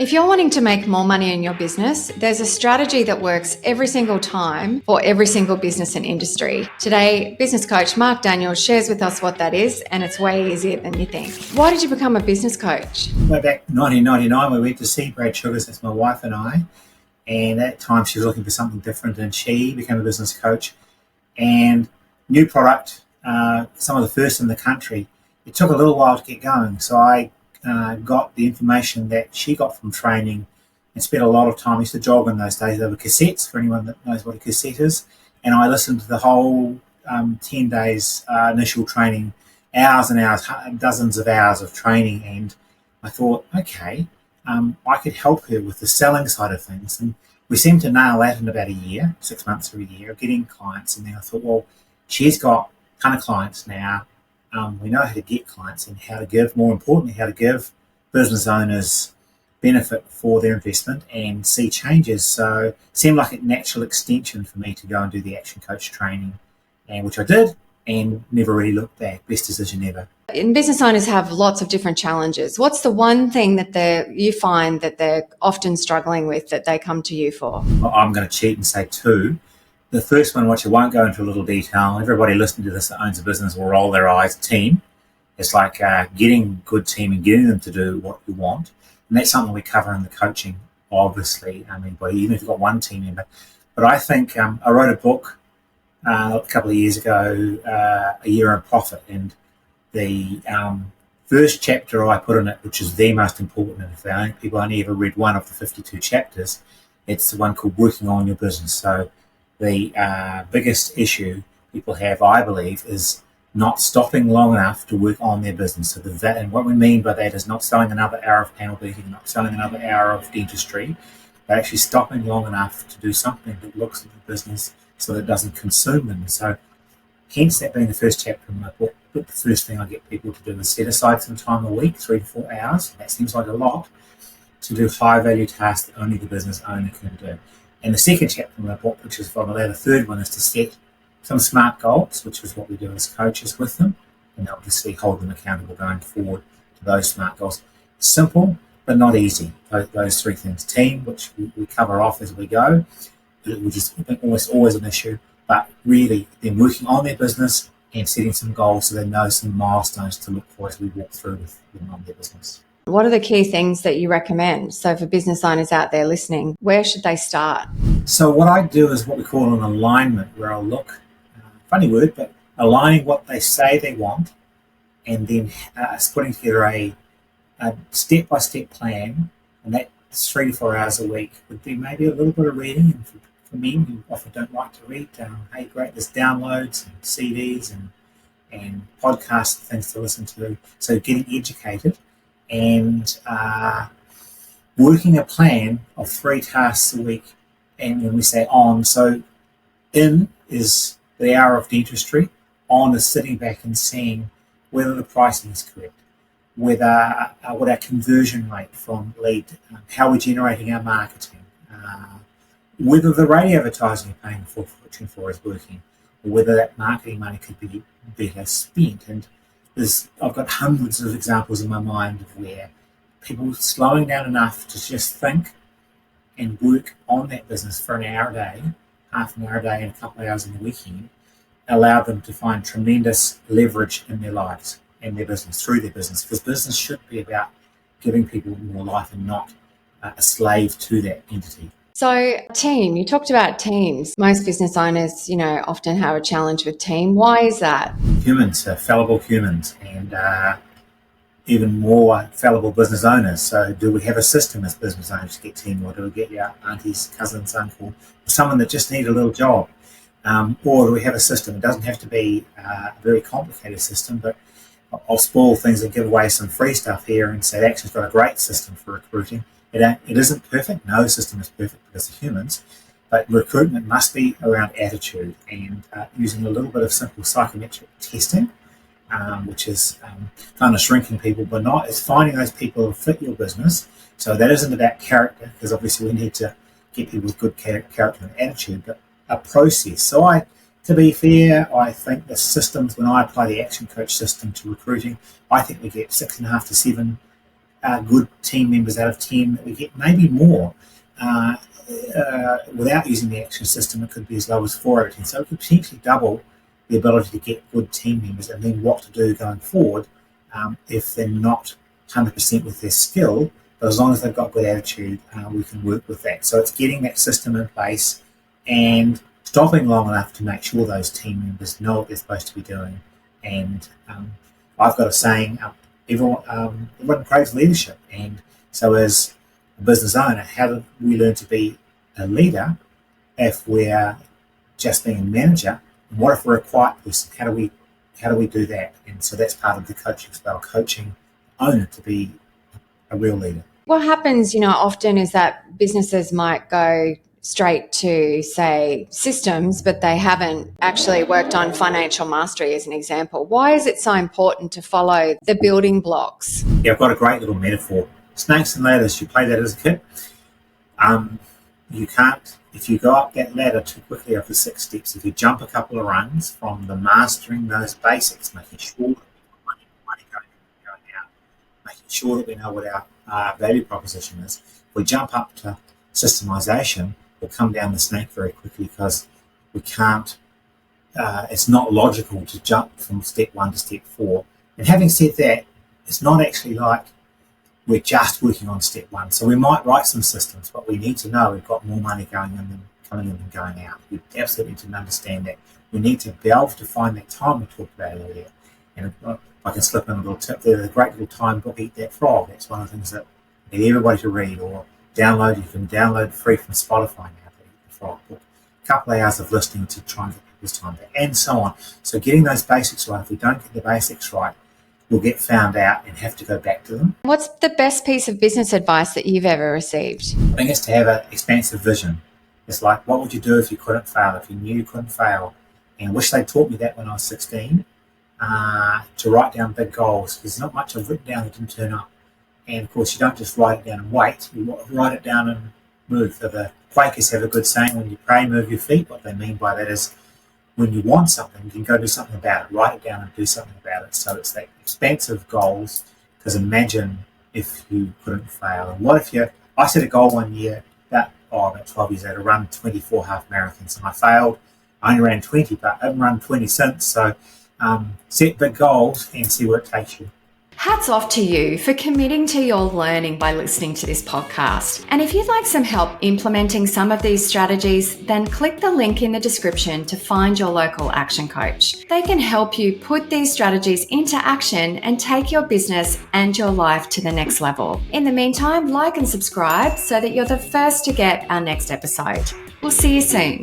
If you're wanting to make more money in your business, there's a strategy that works every single time for every single business and industry. Today, business coach Mark Daniels shares with us what that is, and it's way easier than you think. Why did you become a business coach? Way back in 1999, we went to see Brad Sugars, that's my wife and I, and at that time she was looking for something different, and she became a business coach. And new product, some of the first in the country. It took a little while to get going, so I got the information that she got from training and spent a lot of time. I used to jog in those days. There were cassettes, for anyone that knows what a cassette is. And I listened to the whole 10 days initial training, hours and hours, dozens of hours of training. And I thought, okay, I could help her with the selling side of things. And we seemed to nail that in about a year, 6 months or a year, of getting clients. And then I thought, well, she's got a ton of clients now. We know how to get clients and how to give, more importantly, how to give business owners benefit for their investment and see changes. So it seemed like a natural extension for me to go and do the Action Coach training, and which I did and never really looked back. Best decision ever. And business owners have lots of different challenges. What's the one thing that you find that they're often struggling with that they come to you for? Well, I'm going to cheat and say two. The first one, which I won't go into a little detail, everybody listening to this that owns a business will roll their eyes, team. It's like getting good team and getting them to do what you want. And that's something we cover in the coaching, obviously. I mean, even if you've got one team member. But I think I wrote a book a couple of years ago, A Year in Profit. And the first chapter I put in it, which is the most important, and if people only ever read one of the 52 chapters, it's the one called Working on Your Business. So the biggest issue people have, I believe, is not stopping long enough to work on their business. So and what we mean by that is not selling another hour of panel beating, not selling another hour of dentistry, but actually stopping long enough to do something that looks at the business so that it doesn't consume them. So hence that being the first chapter in my book, the first thing I get people to do is set aside some time a week, 3 to 4 hours. That seems like a lot, to do high-value tasks that only the business owner can do. And the second chapter in my book, which is from the third one, is to set some SMART goals, which is what we do as coaches with them, and obviously hold them accountable going forward to those SMART goals. Simple, but not easy. Those three things. Team, which we cover off as we go, which is almost an issue, but really then working on their business and setting some goals so they know some milestones to look for as we walk through with them on their business. What are the key things that you recommend? So for business owners out there listening, where should they start? So what I do is what we call an alignment, where I'll look, funny word, but aligning what they say they want, and then putting together a step-by-step plan, and that's 3 to 4 hours a week. Would be maybe a little bit of reading, and for men who often don't like to read, hey, great, there's downloads and CDs and podcast things to listen to. So getting educated and working a plan of 3 tasks a week. And when we say on, so in is the hour of dentistry, on is sitting back and seeing whether the pricing is correct, whether what our conversion rate from lead, how we're generating our marketing, whether the radio advertising you're paying for is working, or whether that marketing money could be better spent. And I've got hundreds of examples in my mind of where people slowing down enough to just think and work on that business for an hour a day, half an hour a day and a couple of hours in the weekend, allow them to find tremendous leverage in their lives and their business, through their business, because business should be about giving people more life and not a slave to that entity. So team, you talked about teams. Most business owners, often have a challenge with team. Why is that? Humans are fallible humans, and even more fallible business owners. So do we have a system as business owners to get team, or do we get your aunties, cousins, uncle, someone that just need a little job? Or do we have a system? It doesn't have to be a very complicated system, but I'll spoil things and give away some free stuff here and say Action's got a great system for recruiting. It isn't perfect. No system is perfect because of humans, but recruitment must be around attitude and using a little bit of simple psychometric testing, which is kind of shrinking people, but not. It's finding those people who fit your business. So that isn't about character, because obviously we need to get people with good character and attitude, but a process. So to be fair, I think the systems, when I apply the Action Coach system to recruiting, I think we get 6.5 to 7 good team members out of 10 that we get, maybe more. Without using the action system, it could be as low as 4 out of 10. So it could potentially double the ability to get good team members, and then what to do going forward if they're not 100% with their skill, but as long as they've got good attitude, we can work with that. So it's getting that system in place and stopping long enough to make sure those team members know what they're supposed to be doing. And I've got a saying, everyone craves leadership. And so as a business owner, how do we learn to be a leader if we're just being a manager? And what if we're a quiet person? How do we do that? And so that's part of the coaching spell, coaching owner to be a real leader. What happens, often is that businesses might go straight to, say, systems, but they haven't actually worked on financial mastery as an example. Why is it so important to follow the building blocks? Yeah, I've got a great little metaphor. Snakes and ladders, you play that as a kid. You can't, if you go up that ladder too quickly over the 6 steps, if you jump a couple of rungs from the mastering those basics, making sure that we've got money going out, making sure that we know what our value proposition is, if we jump up to systemization, we'll come down the snake very quickly because we can't, it's not logical to jump from step 1 to step 4. And having said that, it's not actually like we're just working on step 1. So we might write some systems, but we need to know we've got more money coming in than going out. We absolutely need to understand that. We need to be able to find that time we talked about earlier. And if I can slip in a little tip, there's a great little time book, Eat That Frog. That's one of the things that I need everybody to read or download. You can download free from Spotify now, the Eat the Frog book. A couple of hours of listening to try and get people's time back, and so on. So getting those basics right, if we don't get the basics right, we'll get found out and have to go back to them. What's the best piece of business advice that you've ever received? I think it's to have an expansive vision. It's like, what would you do if you couldn't fail, if you knew you couldn't fail? And I wish they taught me that when I was 16, to write down big goals, because there's not much I've written down that didn't turn up. And of course, you don't just write it down and wait, you write it down and move. So the Quakers have a good saying, when you pray, move your feet. What they mean by that is, when you want something, you can go do something about it, write it down and do something about it. So it's that expansive goals, because imagine if you couldn't fail. And what if I set a goal one year, about 12 years ago, to run 24 half marathons, and I failed. I only ran 20, but I haven't run 20 since. So set big goals and see where it takes you. Hats off to you for committing to your learning by listening to this podcast. And if you'd like some help implementing some of these strategies, then click the link in the description to find your local action coach. They can help you put these strategies into action and take your business and your life to the next level. In the meantime, like and subscribe so that you're the first to get our next episode. We'll see you soon.